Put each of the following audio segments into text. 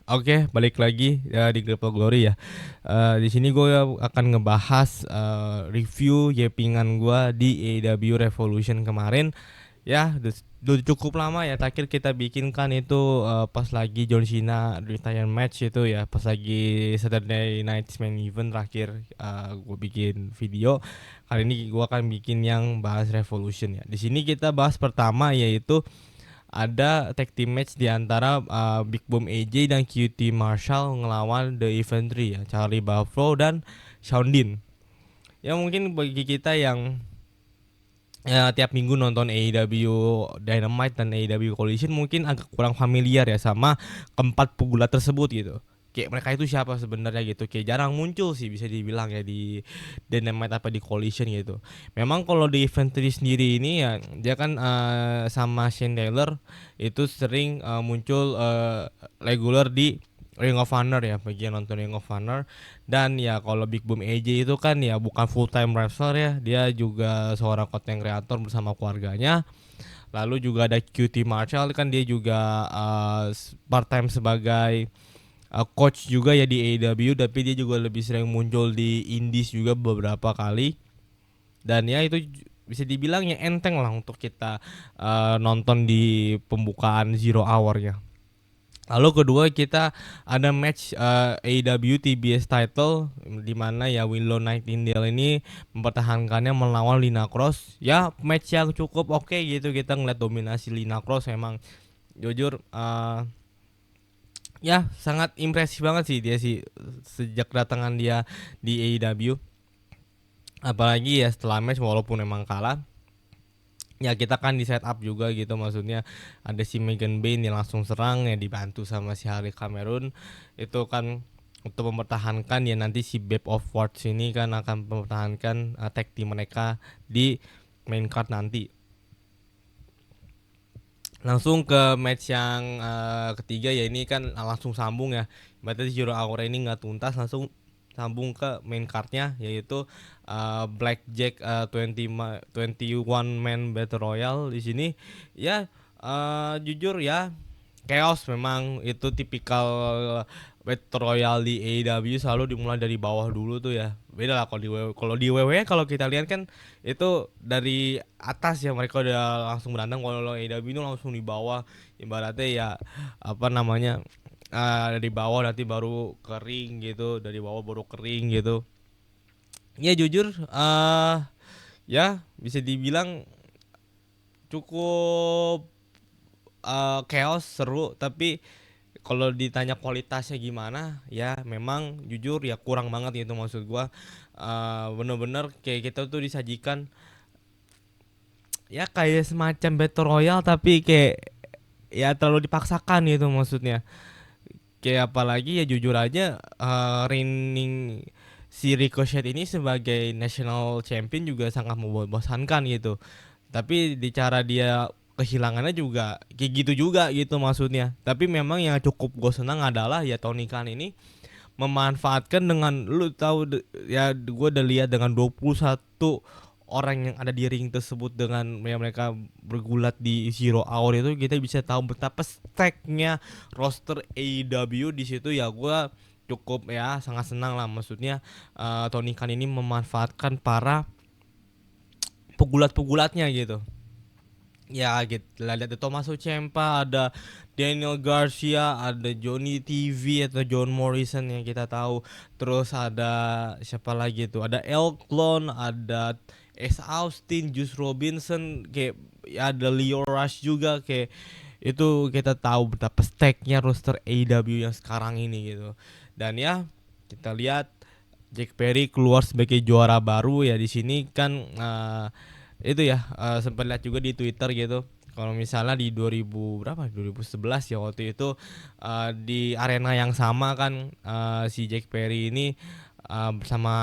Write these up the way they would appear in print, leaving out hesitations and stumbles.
Oke, balik lagi ya di Crypto Glory ya. Di sini gue akan ngebahas review Yepingan gue di AEW Revolution kemarin. Ya, udah cukup lama ya. Terakhir kita bikin kan itu pas lagi John Cena retirement match itu ya. Pas lagi Saturday Night Main Event terakhir gue bikin video. Kali ini gue akan bikin yang bahas Revolution ya. Di sini kita bahas pertama yaitu ada tag team match di antara Big Boom AJ dan QT Marshall ngelawan The Infantry ya, Charlie Buffalo dan Shawn Dean. Ya mungkin bagi kita yang ya, tiap minggu nonton AEW Dynamite dan AEW Collision mungkin agak kurang familiar ya sama keempat pegulat tersebut gitu. Kayak mereka itu siapa sebenarnya gitu. Kayak jarang muncul sih bisa dibilang ya di Dynamite apa di Collision gitu. Memang kalau di Infantry sendiri ini ya dia kan sama Shane Taylor itu sering muncul regular di Ring of Honor ya, bagi yang nonton Ring of Honor. Dan ya kalau Big Boom AJ itu kan ya bukan full time wrestler ya, dia juga seorang content creator bersama keluarganya. Lalu juga ada QT Marshall kan dia juga part time sebagai coach juga ya di AEW, tapi dia juga lebih sering muncul di Indies juga beberapa kali. Dan ya itu bisa dibilang ya enteng lah untuk kita nonton di pembukaan Zero Hour ya. Lalu kedua kita ada match AEW TBS title di mana ya Willow Nightingale ini mempertahankannya melawan Lina Cross. Ya match yang cukup oke gitu, kita ngeliat dominasi Lina Cross emang jujur ya sangat impresif banget sih dia sih sejak datangan dia di AEW. Apalagi ya setelah match walaupun emang kalah, ya kita kan di setup juga gitu, maksudnya ada si Megan Bayne yang langsung serang ya dibantu sama si Harry Cameron itu kan untuk mempertahankan ya nanti si Babe of Words ini kan akan mempertahankan tag team mereka di main card nanti. Langsung ke match yang ketiga ya, ini kan langsung sambung ya, berarti Zero Hour ini nggak tuntas, langsung sambung ke main cardnya yaitu Blackjack 21 man battle royale di sini ya. Jujur ya chaos, memang itu tipikal battle royale di AEW selalu dimulai dari bawah dulu tuh ya. Beda lah kalau di WWE kalau kita lihat kan itu dari atas ya, mereka udah langsung berandang. Kalau AEW itu langsung di bawah, ibaratnya ya apa namanya, dari bawah nanti baru kering gitu, dari bawah baru kering gitu. Ya jujur ya bisa dibilang cukup chaos seru, tapi kalau ditanya kualitasnya gimana ya memang jujur ya kurang banget gitu, maksud gua bener-bener kayak kita tuh disajikan ya kayak semacam battle royale tapi kayak ya terlalu dipaksakan gitu maksudnya. Kayak apalagi ya jujur aja reigning si Ricochet ini sebagai national champion juga sangat membosankan gitu. Tapi di cara dia kehilangannya juga kayak gitu juga gitu maksudnya. Tapi memang yang cukup gue senang adalah ya Tony Khan ini memanfaatkan dengan lu tahu ya gue udah lihat dengan 21 orang yang ada di ring tersebut dengan ya mereka bergulat di Zero Hour itu, kita bisa tahu betapa stacknya roster AEW di situ ya. Gue cukup ya sangat senang lah, maksudnya Tony Khan ini memanfaatkan para pegulat-pegulatnya gitu. Ya gitu lah, ada Tommaso Ciampa, ada Daniel Garcia, ada Johnny TV atau John Morrison yang kita tahu. Terus ada siapa lagi tuh, ada Elklon, ada S Austin, Juice Robinson, kayak ya ada Leo Rush juga. Kayak itu kita tahu betapa stacknya roster AEW yang sekarang ini gitu. Dan ya kita lihat Jack Perry keluar sebagai juara baru ya di sini kan. Itu ya sempat lihat juga di Twitter gitu. Kalau misalnya di 2000 berapa? 2011 ya waktu itu di arena yang sama kan si Jack Perry ini bersama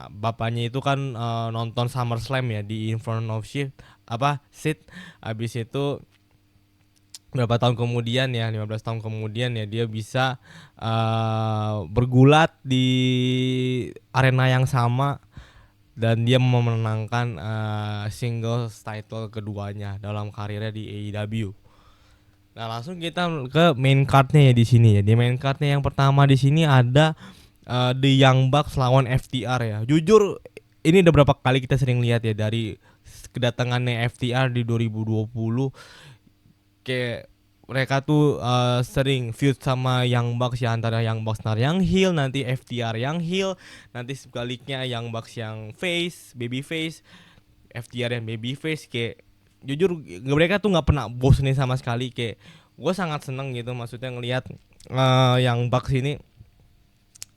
bapaknya itu kan nonton SummerSlam ya di In Front of Shit apa Sid. Habis itu berapa tahun kemudian ya, 15 tahun kemudian ya dia bisa bergulat di arena yang sama dan dia memenangkan singles title keduanya dalam karirnya di AEW. Nah, langsung kita ke main cardnya ya di sini ya. Di main cardnya yang pertama di sini ada The Young Bucks lawan FTR ya. Jujur ini udah berapa kali kita sering lihat ya dari kedatangannya FTR di 2020, kayak mereka tuh sering feud sama Young Bucks ya, antara Young Bucks yang heel, nanti FTR yang heel, nanti sebaliknya Young Bucks yang face, baby face, FTR yang baby face. Kayak jujur mereka tuh nggak pernah bosenin sama sekali. Kayak gue sangat seneng gitu, maksudnya ngelihat Young Bucks ini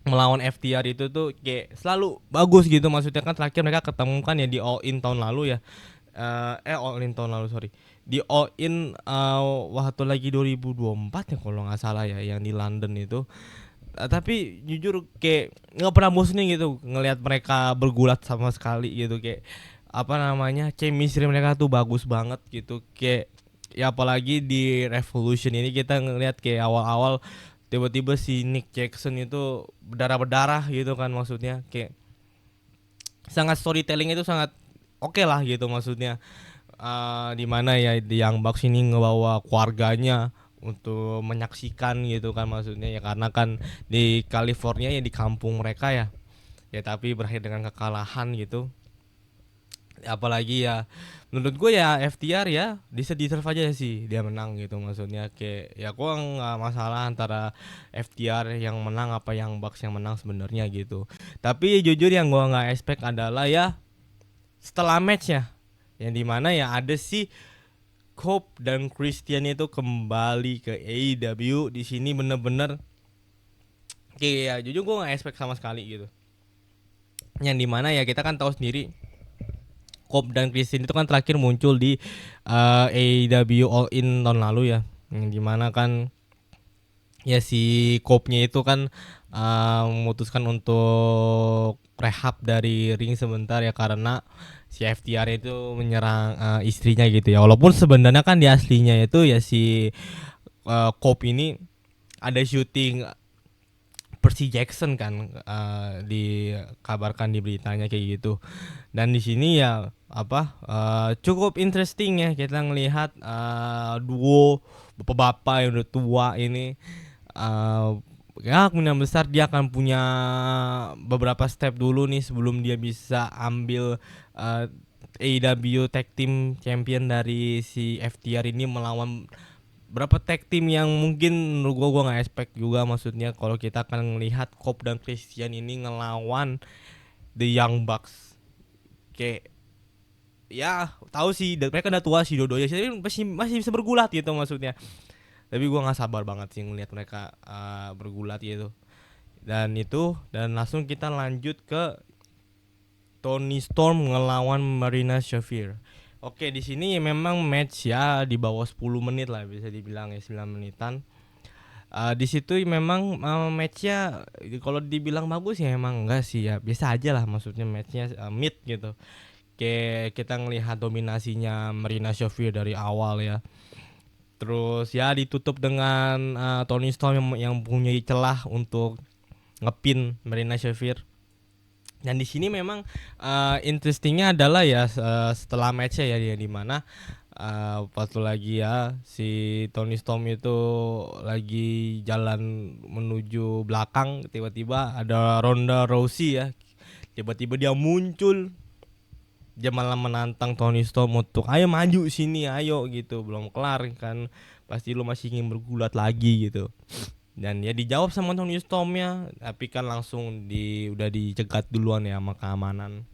melawan FTR itu tuh kayak selalu bagus gitu. Maksudnya kan terakhir mereka ketemu kan ya di All In tahun lalu ya. All In tahun lalu, sorry, di All In waktu lagi 2024 ya kalau nggak salah ya, yang di London itu. Tapi jujur kayak nggak pernah bosenin gitu ngelihat mereka bergulat sama sekali gitu. Kayak apa namanya, chemistry mereka tuh bagus banget gitu. Kayak ya apalagi di Revolution ini kita ngelihat kayak awal-awal tiba-tiba si Nick Jackson itu berdarah-berdarah gitu kan. Maksudnya kayak sangat storytelling itu sangat oke lah gitu. Maksudnya di mana ya di Young Bucks ini ngebawa keluarganya untuk menyaksikan gitu kan. Maksudnya ya karena kan di California ya, di kampung mereka ya, ya tapi berakhir dengan kekalahan gitu. Apalagi ya menurut gue ya FTR ya deserve aja sih dia menang gitu. Maksudnya kayak ya gue nggak masalah antara FTR yang menang apa yang Bucks yang menang sebenarnya gitu. Tapi jujur yang gue nggak expect adalah ya setelah matchnya, yang dimana ya ada si Cobb dan Christian itu kembali ke AEW. Di sini bener-bener kayak ya jujur gue nggak expect sama sekali gitu. Yang dimana ya kita kan tahu sendiri Cobb dan Christian itu kan terakhir muncul di AEW All In tahun lalu ya. Yang dimana kan ya si Cobb-nya itu kan memutuskan untuk rehab dari ring sebentar ya karena si FTR itu menyerang istrinya gitu ya. Walaupun sebenarnya kan di aslinya itu ya si Cobb ini ada syuting Percy Jackson kan, dikabarkan di beritanya kayak gitu. Dan di sini ya apa cukup interesting ya kita ngelihat duo bapak-bapak yang udah tua ini. Ya kemungkinan besar dia akan punya beberapa step dulu nih sebelum dia bisa ambil AEW Tag Team Champion dari si FTR ini melawan berapa tag team yang mungkin menurut gua nggak expect juga. Maksudnya kalau kita akan melihat Cobb dan Christian ini ngelawan The Young Bucks, kayak ya tahu sih mereka udah tua sih dua-duanya sih, tapi masih bisa bergulat gitu maksudnya. Tapi gua nggak sabar banget sih ngelihat mereka bergulat gitu. Dan langsung kita lanjut ke Tony Storm ngelawan Marina Shafir. Oke, di sini memang match ya di bawah 10 menit lah bisa dibilang ya, 9 menitan. Di situ memang matchnya kalau dibilang bagus ya emang enggak sih ya, biasa aja lah. Maksudnya matchnya mid gitu. Kayak kita ngelihat dominasinya Marina Shafir dari awal ya. Terus ya ditutup dengan Tony Storm yang punya celah untuk ngepin Marina Shafir. Dan di sini memang interestingnya adalah ya setelah matchnya ya dia di mana waktu lagi ya si Tony Storm itu lagi jalan menuju belakang, tiba-tiba ada Ronda Rousey ya, tiba-tiba dia muncul, dia malah menantang Tony Storm untuk ayo maju sini ayo gitu, belum kelar kan pasti lu masih ingin bergulat lagi gitu. Dan ya dijawab sama Tony Stormnya, tapi kan langsung udah dicegat duluan ya sama keamanan.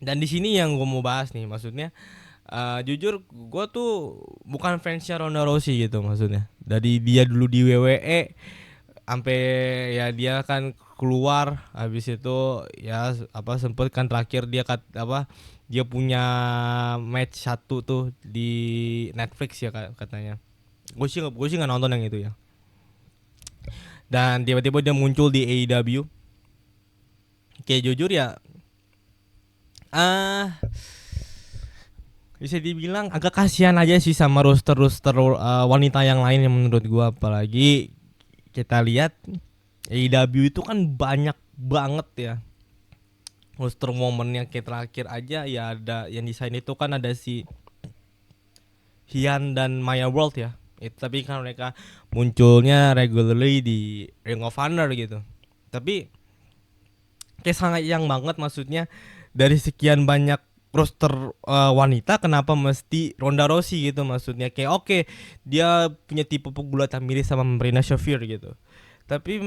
Dan di sini yang gue mau bahas nih, maksudnya jujur gue tuh bukan fansnya Ronda Rousey gitu. Maksudnya dari dia dulu di WWE sampai ya dia kan keluar, habis itu ya apa sempet kan terakhir dia dia punya match satu tuh di Netflix ya katanya. Gue sih nggak nonton yang itu ya. Dan tiba-tiba dia muncul di AEW. Kayak jujur ya bisa dibilang agak kasihan aja sih sama roster wanita yang lain yang menurut gua. Apalagi kita lihat AEW itu kan banyak banget ya roster woman yang kayak terakhir aja ya, ada yang desain itu kan ada si Hian dan Maya World ya. Tapi kan mereka munculnya regularly di Ring of Honor gitu. Tapi kayak sangat yang banget, maksudnya dari sekian banyak roster wanita kenapa mesti Ronda Rousey gitu, maksudnya kayak oke, dia punya tipe pegulat yang mirip sama Marina Shafir gitu, tapi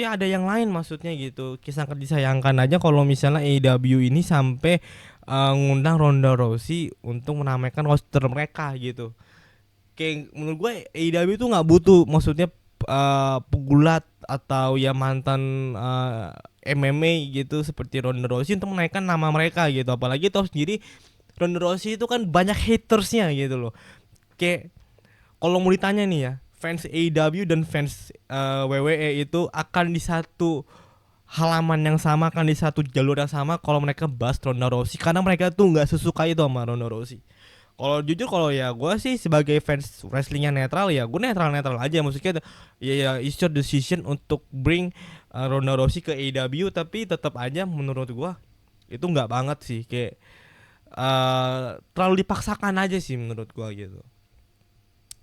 ada yang lain maksudnya gitu. Kayak sangat disayangkan aja kalau misalnya AEW ini sampai ngundang Ronda Rousey untuk menamaikan roster mereka gitu. Kayak menurut gue AEW itu nggak butuh, maksudnya pegulat atau ya mantan MMA gitu seperti Ronda Rousey untuk menaikkan nama mereka gitu. Apalagi tahu sendiri Ronda Rousey itu kan banyak hatersnya gitu loh. Kayak kalau mau ditanya nih ya, fans AEW dan fans WWE itu akan di satu halaman yang sama, kan di satu jalur yang sama kalau mereka bahas Ronda Rousey, karena mereka tuh nggak sesuka itu sama Ronda Rousey. Kalau jujur, kalau ya gue sih sebagai fans wrestling yang netral, ya gue netral aja, maksudnya ya it's your decision untuk bring Ronda Rousey ke AEW, tapi tetap aja menurut gue itu nggak banget sih, kayak terlalu dipaksakan aja sih menurut gue gitu.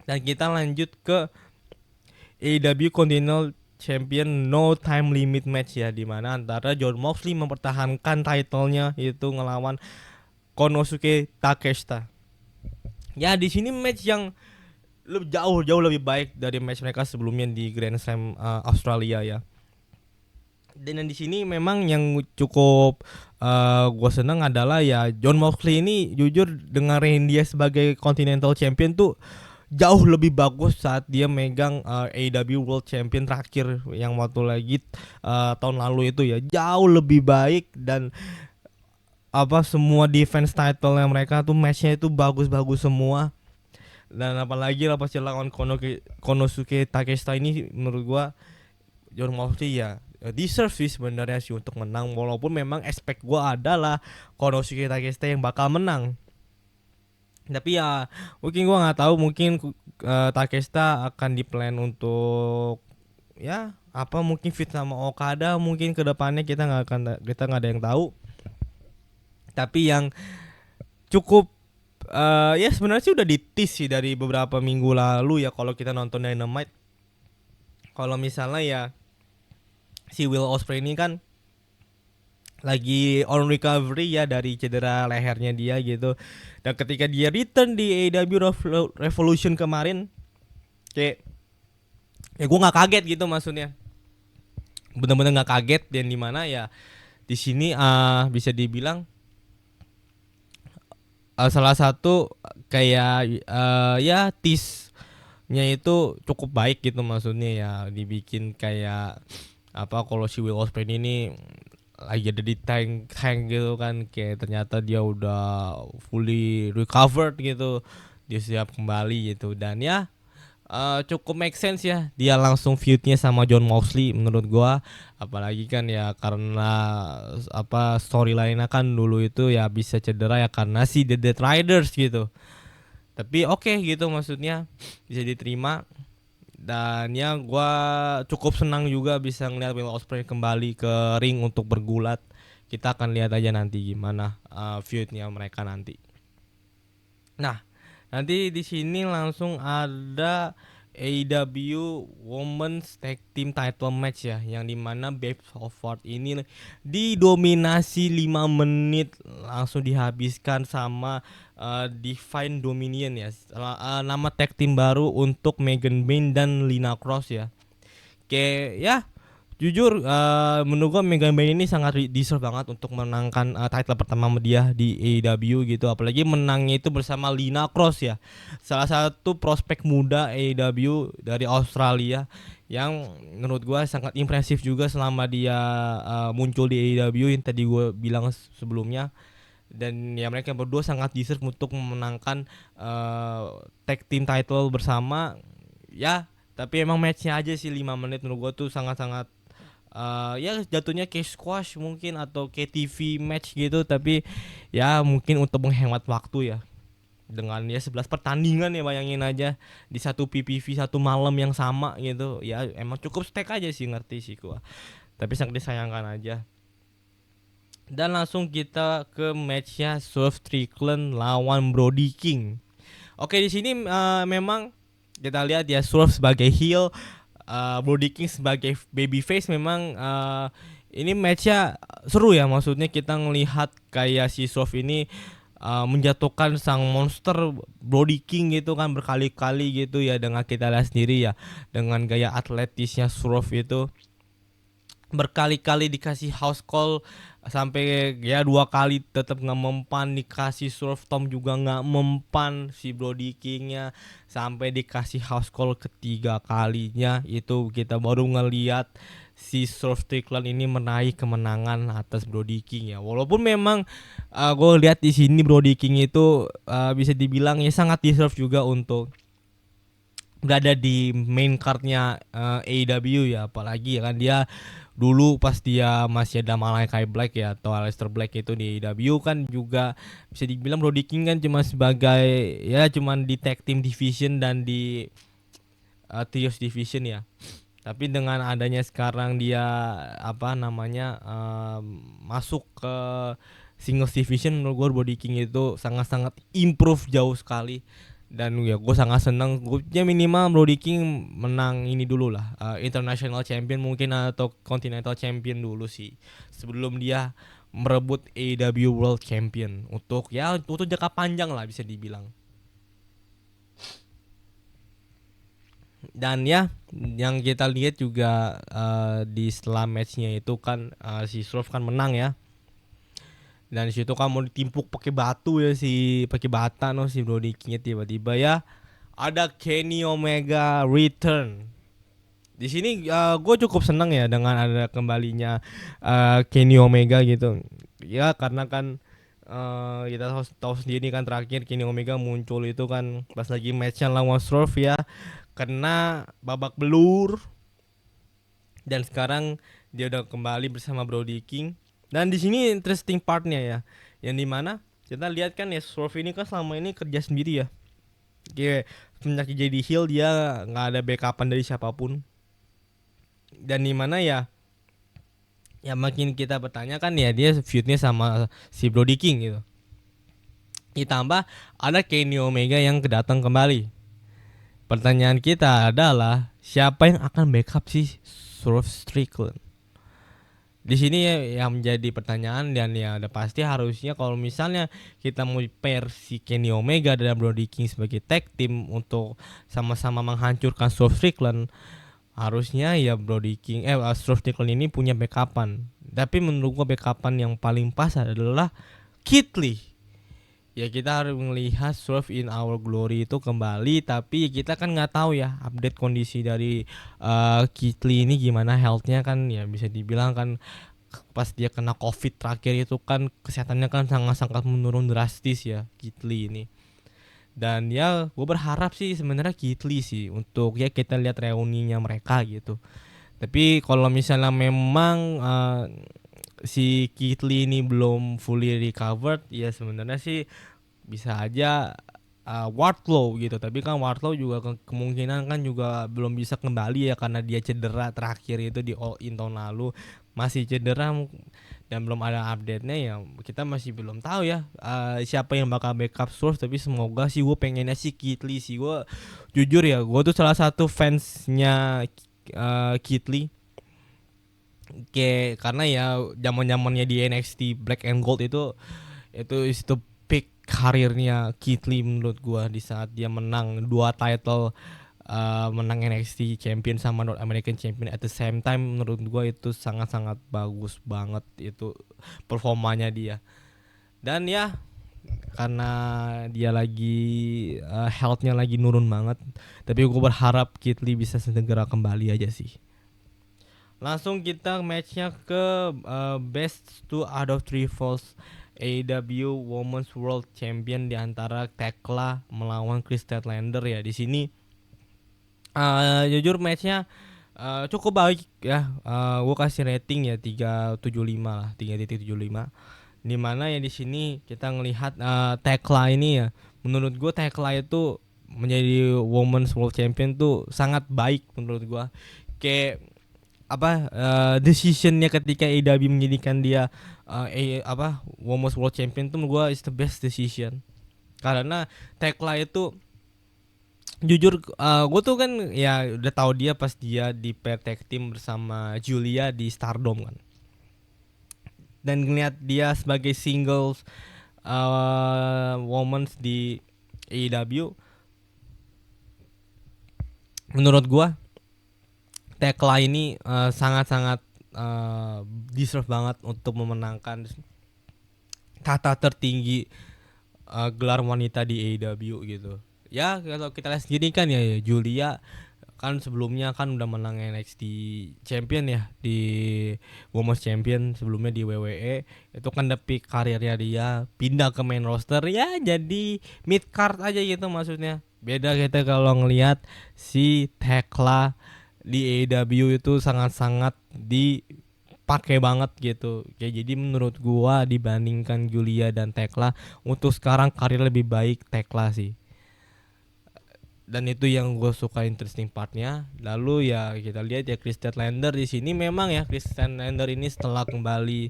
Dan kita lanjut ke AEW Continental Champion No Time Limit match ya, di mana antara Jon Moxley mempertahankan title-nya itu ngelawan Konosuke Takeshita. Ya di sini match yang jauh lebih baik dari match mereka sebelumnya di Grand Slam Australia ya. Dan di sini memang yang cukup gue seneng adalah ya Jon Moxley ini jujur dengerin dia sebagai Continental Champion tuh jauh lebih bagus saat dia megang AEW World Champion terakhir yang waktu lagi tahun lalu itu ya, jauh lebih baik. Dan semua defense title yang mereka tuh matchnya itu bagus-bagus semua. Dan apalagi pas lawan Konosuke Takeshita ini, menurut gua Jon Moxley ya deserve sih sebenarnya sih untuk menang, walaupun memang expect gua adalah Konosuke Takeshita yang bakal menang. Tapi ya mungkin gua nggak tahu, mungkin Takeshita akan diplan untuk ya mungkin fit sama Okada mungkin ke depannya, kita nggak ada yang tahu. Tapi yang cukup ya sebenarnya sih udah di-tease sih dari beberapa minggu lalu ya, kalau kita nonton Dynamite. Kalau misalnya ya si Will Ospreay ini kan lagi on recovery ya dari cedera lehernya dia gitu. Dan ketika dia return di AEW Revolution kemarin, kayak ya gue nggak kaget gitu, maksudnya bener-bener nggak kaget. Dan dimana ya di sini bisa dibilang salah satu kayak ya tease-nya itu cukup baik gitu, maksudnya ya dibikin kayak kalau si Will Ospreay ini lagi ada di tank gitu kan, kayak ternyata dia udah fully recovered gitu, dia siap kembali gitu. Dan ya cukup make sense ya dia langsung feud-nya sama Jon Moxley menurut gua. Apalagi kan ya karena storyline-nya kan dulu itu ya bisa cedera ya karena si The Death Riders gitu. Tapi oke gitu, maksudnya bisa diterima. Dan ya gua cukup senang juga bisa ngeliat Will Ospreay kembali ke ring untuk bergulat. Kita akan lihat aja nanti gimana feud-nya mereka nanti. Nah, nanti di sini langsung ada AEW Women's Tag Team Title Match ya, yang dimana Babe Howard ini didominasi 5 menit langsung dihabiskan sama Divine Dominion ya, nama tag team baru untuk Megan Bayne dan Lina Cross ya. Kayak ya jujur menurut gua Megan Bayne ini sangat deserve banget untuk menangkan title pertama dia di AEW gitu. Apalagi menangnya itu bersama Lina Cross ya, salah satu prospek muda AEW dari Australia yang menurut gua sangat impresif juga selama dia muncul di AEW yang tadi gua bilang sebelumnya. Dan ya mereka berdua sangat deserve untuk memenangkan tag team title bersama ya. Tapi emang matchnya aja sih 5 menit menurut gua tuh sangat-sangat ya jatuhnya kayak squash mungkin atau kayak TV match gitu. Tapi ya mungkin untuk menghemat waktu ya, dengan ya 11 pertandingan ya, bayangin aja di satu PPV satu malam yang sama gitu ya, emang cukup stack aja sih, ngerti sih gua. Tapi sangat disayangkan aja. Dan langsung kita ke matchnya Swerve Strickland lawan Brody King. Oke, di sini memang kita lihat ya Swerve sebagai heel, Brody King sebagai babyface. Memang ini matchnya seru ya, maksudnya kita ngelihat kayak si Swerve ini menjatuhkan sang monster Brody King gitu kan berkali-kali gitu ya, dengan kita lihat sendiri ya, dengan gaya atletisnya Swerve itu berkali-kali dikasih house call sampai ya 2 kali tetap nggak mempan, dikasih Swerve Tom juga nggak mempan si Brody Kingnya, sampai dikasih house call ketiga kalinya itu kita baru ngeliat si Swerve Strickland ini meraih kemenangan atas Brody King ya. Walaupun memang gue lihat di sini Brody King itu bisa dibilang ya sangat deserve juga untuk berada di main cardnya AEW ya, apalagi ya kan dia dulu pas dia masih ada Malakai Black ya atau Aleister Black itu di AEW kan juga bisa dibilang Brody King kan cuma sebagai ya cuman di tag team division dan di trios division ya. Tapi dengan adanya sekarang dia apa namanya masuk ke singles division, menurut gue Brody King itu sangat-sangat improve jauh sekali. Dan ya gue sangat senang, gue ya minimal Brody King menang ini dulu lah, international champion mungkin atau continental champion dulu sih sebelum dia merebut AEW World Champion untuk ya untuk jangka panjang lah bisa dibilang. Dan ya yang kita lihat juga di setelah matchnya itu kan si Swerve kan menang ya, dan di situ kan mau ditimpuk pakai batu ya, si pakai bata no si Brody King, tiba-tiba ya ada Kenny Omega return. Di sini gue cukup senang ya dengan ada kembalinya Kenny Omega gitu ya, karena kan kita tahu sendiri kan terakhir Kenny Omega muncul itu kan pas lagi matchnya lawan Swerve ya, kena babak belur, dan sekarang dia udah kembali bersama Brody King. Dan di sini interesting partnya ya, yang dimana kita lihat kan ya Swerve ini kan selama ini kerja sendiri ya, kayak semenjak jadi heel dia nggak ada backupan dari siapapun. Dan dimana ya makin kita bertanya kan ya dia feudnya sama si Brody King gitu, ditambah ada Kenny Omega yang kedatang kembali. Pertanyaan kita adalah siapa yang akan backup si Swerve Strickland? Di sini ya yang menjadi pertanyaan, dan ya udah pasti harusnya kalau misalnya kita mau pair si Kenny Omega dan Brody King sebagai tag team untuk sama-sama menghancurkan Swerve Strickland, harusnya ya Brody King Swerve Strickland ini punya backupan. Tapi menurut gua backupan yang paling pas adalah Keith Lee. Ya kita harus melihat Swerve in Our Glory itu kembali, tapi kita kan nggak tahu ya update kondisi dari Keith Lee ini gimana healthnya kan, ya bisa dibilang kan pas dia kena COVID terakhir itu kan kesehatannya kan sangat-sangat menurun drastis ya Keith Lee ini. Dan ya gue berharap sih sebenarnya Keith Lee sih untuk ya kita lihat reuninya mereka gitu. Tapi kalau misalnya memang si Keith Lee ini belum fully recovered, ya sebenarnya sih bisa aja Wardlow gitu. Tapi kan Wardlow juga kemungkinan kan juga belum bisa kembali ya, karena dia cedera terakhir itu di All In tahun lalu, masih cedera dan belum ada update-nya ya. Kita masih belum tahu ya siapa yang bakal backup Swerve. Tapi semoga sih, gue pengennya sih Keith Lee sih. Gue jujur ya, gue tuh salah satu fansnya Keith Lee. Karena ya zaman-zamannya di NXT Black and Gold itu peak karirnya Keith Lee menurut gua, di saat dia menang 2 title, menang NXT Champion sama North American Champion at the same time. Menurut gua itu sangat-sangat bagus banget itu performanya dia. Dan ya karena dia lagi healthnya lagi nurun banget, tapi gua berharap Keith Lee bisa segera kembali aja sih. Langsung kita matchnya ke best 2 out of 3 falls AEW Women's World Champion di antara Tekla melawan Kris Statlander ya. Di sini jujur matchnya cukup baik ya. Gue kasih rating ya 3.75 lah, 3.75. Di mana ya di sini kita ngelihat Tekla ini ya, menurut gue Tekla itu menjadi Women's World Champion tuh sangat baik menurut gue. Kayak decisionnya ketika AEW menjadikan dia Women's World Champion tuh menurut gue is the best decision, karena Tekla itu jujur gue tuh kan ya udah tahu dia pas dia di pair tag team bersama Julia di Stardom kan, dan ngeliat dia sebagai singles women di AEW, menurut gue Tekla ini sangat-sangat deserve banget untuk memenangkan kata tertinggi gelar wanita di AEW gitu. Ya kalau kita lihat sendiri kan ya, Julia kan sebelumnya kan udah menang NXT Champion ya, di Women's Champion sebelumnya di WWE. Itu kan tapi karirnya dia pindah ke main roster ya, jadi mid card aja gitu maksudnya. Beda kita kalau ngelihat si Tekla di AEW itu sangat-sangat dipakai banget gitu. Jadi menurut gua dibandingkan Julia dan Tekla, untuk sekarang karir lebih baik Tekla sih. Dan itu yang gue suka interesting partnya. Lalu ya kita lihat ya Chris Statlander di sini, memang ya Chris Statlander ini setelah kembali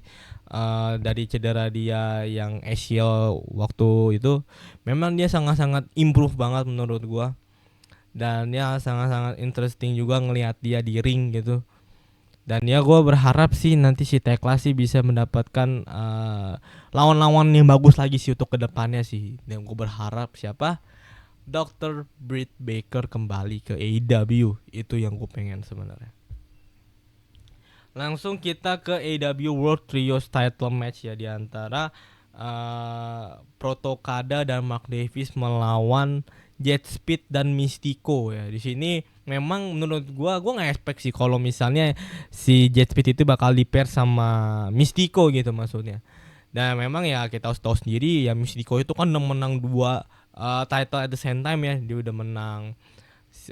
dari cedera dia yang ACL waktu itu, memang dia sangat-sangat improve banget menurut gue. Dan ya sangat-sangat interesting juga ngelihat dia di ring gitu. Dan ya gue berharap sih nanti si Tekla sih bisa mendapatkan lawan-lawan yang bagus lagi sih untuk kedepannya sih. Dan gue berharap siapa, Dr. Britt Baker kembali ke AEW. Itu yang gue pengen sebenarnya. Langsung kita ke AEW World Trios Title Match ya, di antara Proto Kada dan Mark Davis melawan Jet Speed dan Mystico ya. Di sini memang menurut gua nggak expect sih kalau misalnya si Jet Speed itu bakal di pair sama Mystico gitu maksudnya. Dan memang ya kita harus tahu sendiri ya, Mystico itu kan udah menang 2 title at the same time ya. Dia udah menang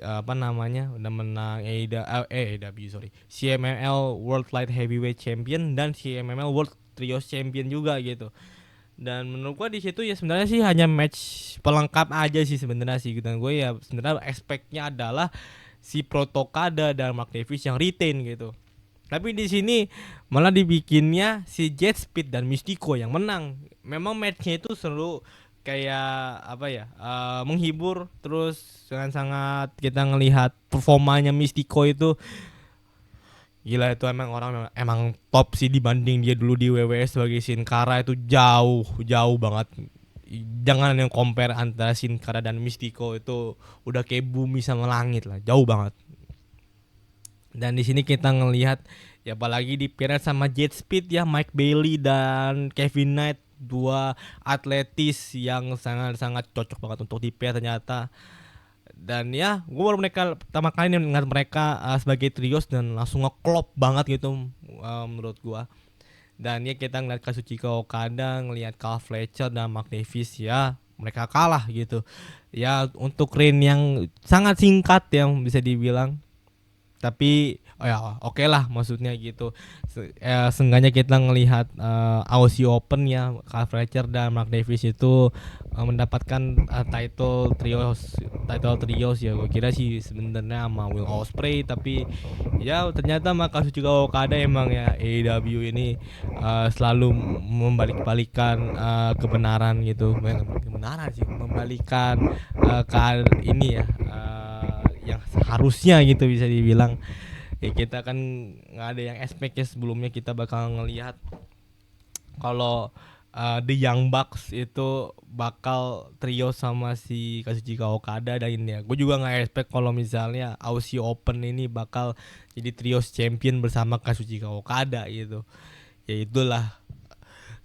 udah menang AEW sorry, CMLL World Light Heavyweight Champion dan CMLL World Trios Champion juga gitu. Dan menurut gua di situ ya sebenarnya sih hanya match pelengkap aja sih sebenarnya sih. Dan gue ya sebenarnya expect-nya adalah si Proto Kada dan Mark Davis yang retain gitu. Tapi di sini malah dibikinnya si Jet Speed dan Mystico yang menang. Memang matchnya itu seru, kayak apa ya, menghibur. Terus dengan sangat kita ngelihat performanya Mystico itu gila, itu emang orang emang top sih dibanding dia dulu di WWE sebagai Sin Cara. Itu jauh banget. Jangan yang compare antara Sin Cara dan Mystico, itu udah kayak bumi sama langit lah, jauh banget. Dan di sini kita ngelihat ya apalagi di pair sama Jet Speed ya, Mike Bailey dan Kevin Knight, dua atletis yang sangat-sangat cocok banget untuk di pair ternyata. Dan ya gue baru pertama kali ngeliat mereka sebagai trios dan langsung ngeklop banget gitu menurut gue. Dan ya kita ngeliat Kazuchika Okada, ngeliat Carl Fletcher dan Mark Davis, ya mereka kalah gitu. Ya untuk reign yang sangat singkat yang bisa dibilang, tapi ya oke lah maksudnya gitu. Seenggaknya kita ngelihat Aussie Open ya, Carl Fletcher dan Mark Davis itu mendapatkan title trios ya. Gue kira sih sebenarnya sama Will Ospreay, tapi ya ternyata Kazuchika Okada emang ya AEW ini selalu membalik-balikan kebenaran gitu. Kebenaran sih, membalikan ini ya, yang seharusnya gitu bisa dibilang. Ya kita kan nggak ada yang expect ya, sebelumnya kita bakal ngelihat kalau The Young Bucks itu bakal trio sama si Kazuchika Okada. Dan ya gue juga nggak expect kalau misalnya Aussie Open ini bakal jadi trios champion bersama Kazuchika Okada gitu. Ya itulah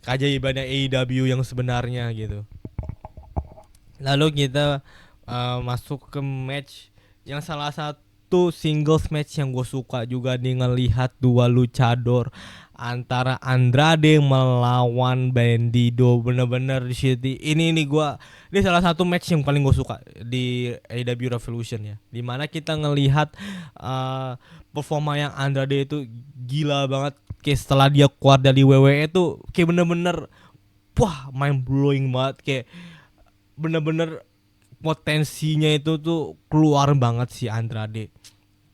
keajaibannya AEW yang sebenarnya gitu. Lalu kita masuk ke match yang salah satu singles match yang gue suka juga nih, ngelihat dua luchador antara Andrade melawan Bandido. Bener-bener di sini ini salah satu match yang paling gue suka di AEW Revolution ya, dimana kita ngelihat performa yang Andrade itu gila banget. Kayak setelah dia keluar dari WWE itu kayak bener-bener wah, mind blowing banget. Kayak bener-bener potensinya itu tuh keluar banget si Andrade.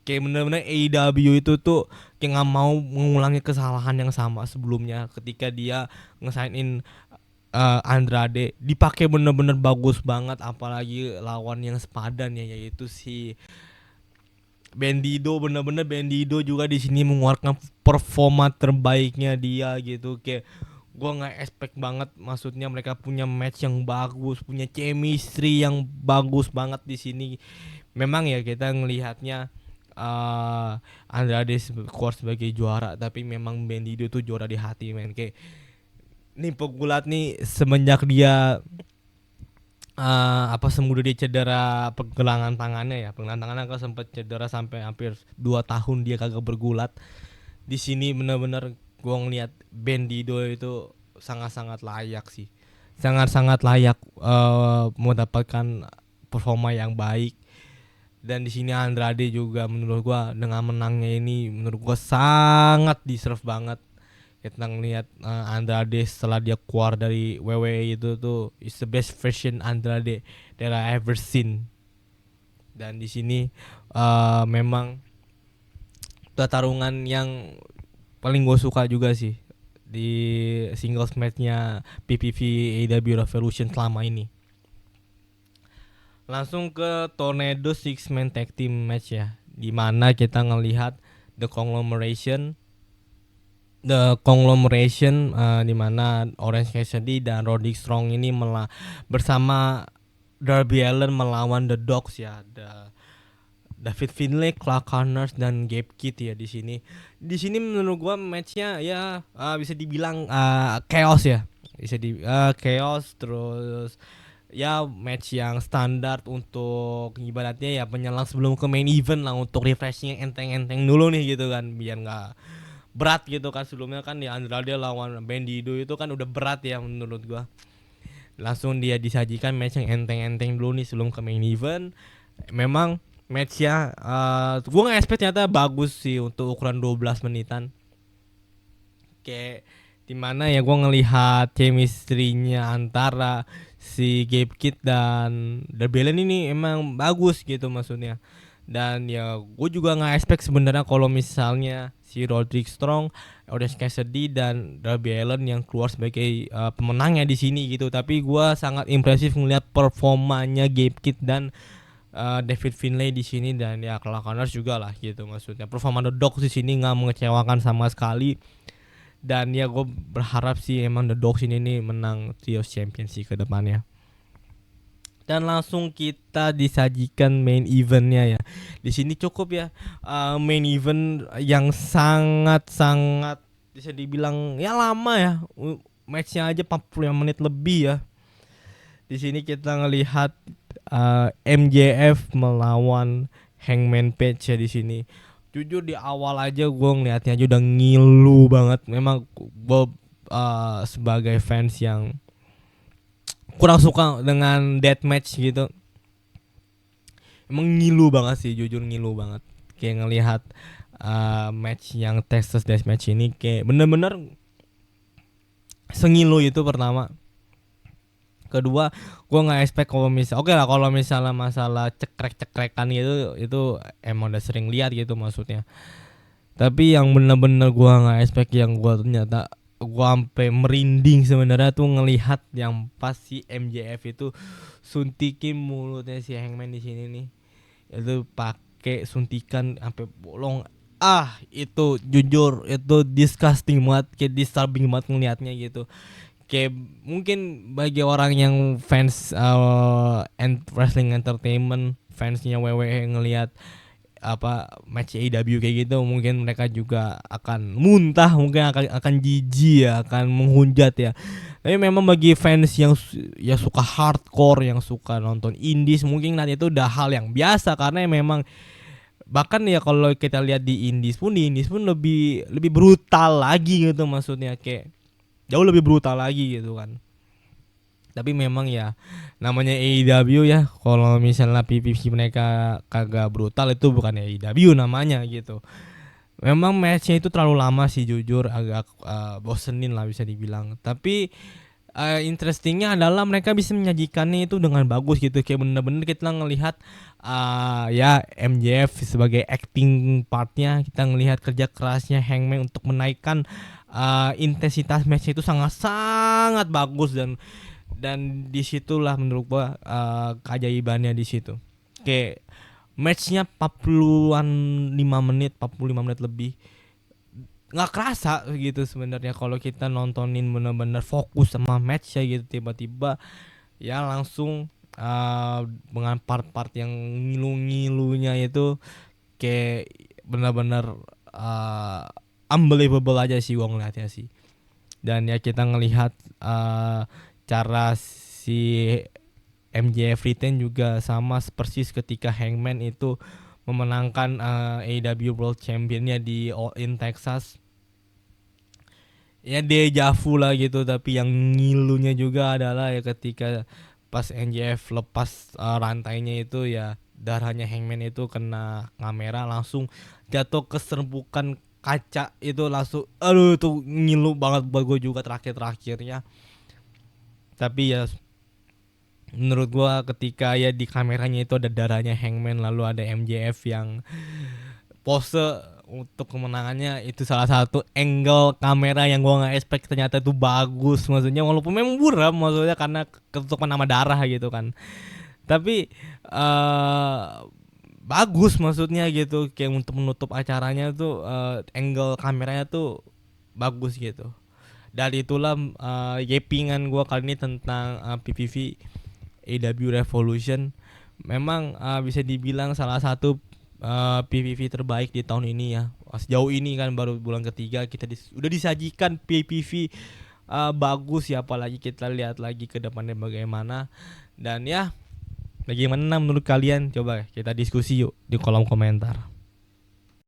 Kayak bener-bener AEW itu tuh kayak gak mau mengulangi kesalahan yang sama sebelumnya ketika dia nge-sign in Andrade dipakai bener-bener bagus banget, apalagi lawan yang sepadan ya, yaitu si Bandido. Bener-bener Bandido juga di sini mengeluarkan performa terbaiknya dia gitu. Kayak gua nggak expect banget, maksudnya mereka punya match yang bagus, punya chemistry yang bagus banget di sini. Memang ya kita ngelihatnya Andrade keluar sebagai juara, tapi memang Bandido tuh juara di hati men. Kayak nih pegulat nih semenjak dia apa semudah dia cedera pergelangan tangannya ya, pergelangan tangannya kan sempat cedera sampai hampir 2 tahun dia kagak bergulat. Di sini benar-benar gua ngeliat Bandido itu sangat-sangat layak sih, sangat-sangat layak mendapatkan performa yang baik. Dan di sini Andrade juga menurut gua dengan menangnya ini menurut gua sangat deserve banget. Kita ngelihat Andrade setelah dia keluar dari WWE itu tuh is the best version Andrade that I ever seen. Dan di sini memang pertarungan yang paling gue suka juga sih di singles matchnya PPV AEW Revolution selama ini. Langsung ke Tornado Six Man Tag Team Match ya, dimana kita ngelihat The Conglomeration di mana Orange Cassidy dan Roderick Strong ini bersama Darby Allin melawan The Dogs ya, David Finlay, Clark Connors dan Gabe Kidd ya di sini. Di sini menurut gua matchnya ya bisa dibilang chaos ya. Bisa di chaos, terus ya match yang standar untuk ibaratnya ya penyelang sebelum ke main event lah, untuk refreshing enteng-enteng dulu nih gitu kan, biar nggak berat gitu kan. Sebelumnya kan di Andrade lawan Bandido itu kan udah berat ya menurut gua. Langsung dia disajikan match yang enteng-enteng dulu nih sebelum ke main event. Memang matchnya gua nggak expect ternyata bagus sih untuk ukuran 12 menitan. Kayak dimana ya gua ngelihat chemistry-nya antara si Gabe Kidd dan Darby Allin ini emang bagus gitu maksudnya. Dan ya gue juga nggak expect sebenarnya kalau misalnya si Roderick Strong, Orange Cassidy dan Darby Allin yang keluar sebagai pemenangnya di sini gitu. Tapi gue sangat impresif ngeliat performanya Gabe Kidd dan David Finlay di sini, dan ya Clark Connors juga lah gitu maksudnya. Performa The Dogs di sini nggak mengecewakan sama sekali. Dan ya gue berharap sih emang The Dogs ini nih menang Trios Championship ke depannya. Dan langsung kita disajikan main eventnya ya. Di sini cukup ya main event yang sangat-sangat bisa dibilang ya lama ya. Matchnya aja 45 menit lebih ya. Di sini kita ngelihat MJF melawan Hangman Page ya di sini. Jujur di awal aja gue ngeliatnya aja udah ngilu banget. Memang gue sebagai fans yang kurang suka dengan deathmatch gitu, emang ngilu banget sih, jujur ngilu banget. Kayak ngelihat match yang Texas Deathmatch ini kayak bener-bener sengilu itu pertama. Kedua, gue nggak expect kalau kalau misalnya masalah cekrek-cekrekan gitu itu emang udah sering lihat gitu maksudnya. Tapi yang bener-bener gue nggak expect, yang gue ternyata gua sampai merinding sebenarnya tuh ngelihat yang pas si MJF itu suntikin mulutnya si Hangman di sini nih. Itu pakai suntikan sampai bolong. Itu jujur itu disgusting banget, kayak disturbing banget ngelihatnya gitu. Kayak mungkin bagi orang yang fans wrestling entertainment, fansnya WWE ngelihat apa match AEW kayak gitu, mungkin mereka juga akan muntah, mungkin akan jijik ya, akan menghujat ya. Tapi memang bagi fans yang ya suka hardcore, yang suka nonton indies, mungkin nanti itu udah hal yang biasa, karena memang bahkan ya kalau kita lihat di indies pun lebih brutal lagi gitu maksudnya, kayak jauh lebih brutal lagi gitu kan. Tapi memang ya namanya AEW ya, kalau misalnya PPV mereka kagak brutal itu bukan AEW namanya gitu. Memang matchnya itu terlalu lama sih, jujur agak bosenin lah bisa dibilang. Tapi Interestingnya adalah mereka bisa menyajikannya itu dengan bagus gitu, kayak bener-bener kita ngelihat ya MJF sebagai acting partnya, kita ngelihat kerja kerasnya Hangman untuk menaikkan intensitas matchnya itu sangat-sangat bagus, dan disitulah menurut gua keajaibannya di situ. Kayak matchnya 40-an 5 menit, 45 menit lebih, nggak kerasa gitu sebenarnya kalau kita nontonin bener-bener fokus sama match ya gitu, tiba-tiba ya langsung dengan part-part yang ngilu-ngilunya itu kayak benar-benar uh, unbelievable aja sih gua ngeliatnya sih. Dan ya kita ngelihat cara si MJF retain juga sama persis ketika Hangman itu memenangkan AEW World Championnya di All In Texas. Ya deja vu lah gitu, tapi yang ngilunya juga adalah ya ketika pas NJF lepas rantainya itu, ya darahnya Hangman itu kena kamera langsung jatuh ke serbukan kaca itu, langsung aduh itu ngilu banget buat gue juga terakhir-terakhirnya. Tapi ya menurut gue ketika ya di kameranya itu ada darahnya Hangman, lalu ada MJF yang pose untuk kemenangannya, itu salah satu angle kamera yang gua nggak expect ternyata itu bagus, maksudnya walaupun memang buram maksudnya karena ketutupan nama darah gitu kan, tapi bagus maksudnya gitu, kayak untuk menutup acaranya tuh angle kameranya tuh bagus gitu. Dan itulah yepingan gua kali ini tentang PPV AEW Revolution. Memang bisa dibilang salah satu PPV terbaik di tahun ini ya. Sejauh ini kan baru bulan ketiga kita udah disajikan PPV bagus ya, apalagi kita lihat lagi ke depannya bagaimana. Dan ya bagaimana menurut kalian, coba kita diskusi yuk di kolom komentar.